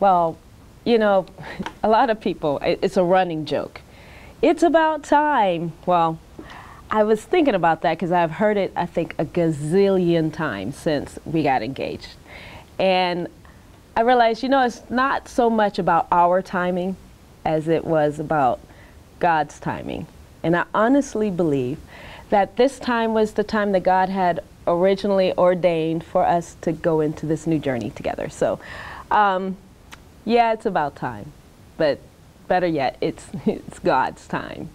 Well, you know, a lot of people, it's a running joke. It's about time. Well, I was thinking about that because I've heard it, I think, a gazillion times since we got engaged. And I realized, you know, it's not so much about our timing as it was about God's timing. And I honestly believe that this time was the time that God had originally ordained for us to go into this new journey together. So, yeah, it's about time. But better yet, it's God's time.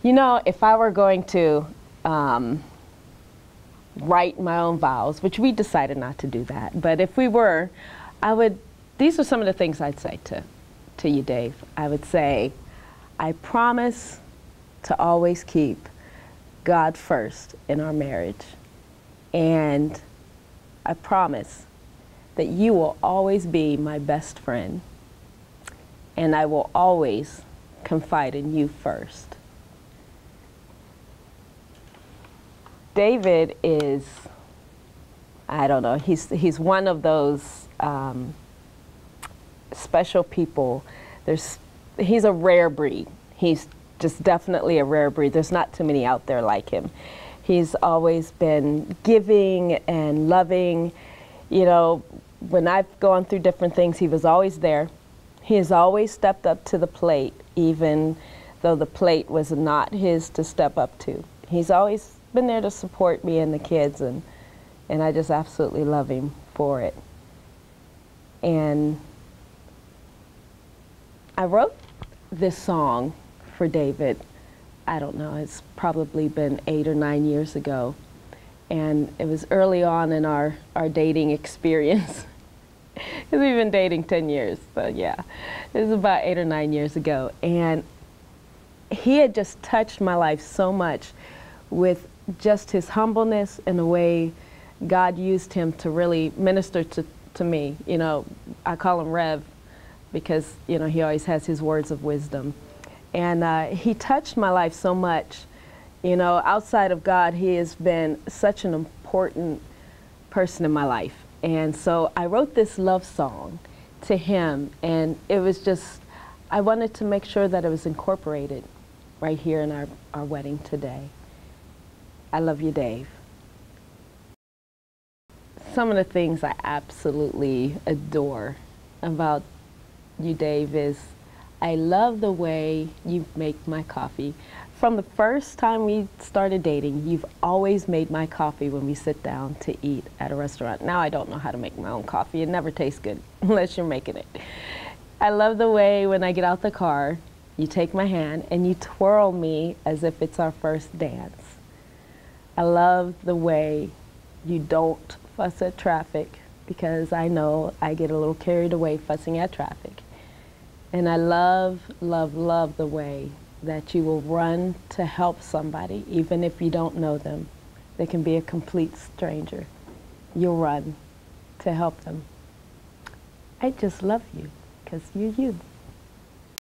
You know, if I were going to write my own vows, which we decided not to do that, but if we were, these are some of the things I'd say to you, Dave. I would say, I promise to always keep God first in our marriage. And I promise that you will always be my best friend. And I will always confide in you first. David is, I don't know, he's one of those special people. He's a rare breed. He's just definitely a rare breed. There's not too many out there like him. He's always been giving and loving. You know, when I've gone through different things, he was always there. He has always stepped up to the plate, even though the plate was not his to step up to. He's always been there to support me and the kids, and I just absolutely love him for it. And I wrote this song for David, I don't know, it's probably been 8 or 9 years ago. And it was early on in our dating experience. Because we've been dating 10 years, so yeah. It was about 8 or 9 years ago. And he had just touched my life so much with just his humbleness and the way God used him to really minister to me. You know, I call him Rev because, you know, he always has his words of wisdom. And he touched my life so much. You know, outside of God, he has been such an important person in my life. And so I wrote this love song to him, and it was just, I wanted to make sure that it was incorporated right here in our wedding today. I love you, Dave. Some of the things I absolutely adore about you, Dave, is I love the way you make my coffee. From the first time we started dating, you've always made my coffee when we sit down to eat at a restaurant. Now I don't know how to make my own coffee. It never tastes good unless you're making it. I love the way when I get out the car, you take my hand and you twirl me as if it's our first dance. I love the way you don't fuss at traffic, because I know I get a little carried away fussing at traffic. And I love, love, love the way that you will run to help somebody, even if you don't know them. They can be a complete stranger. You'll run to help them. I just love you, because you're you.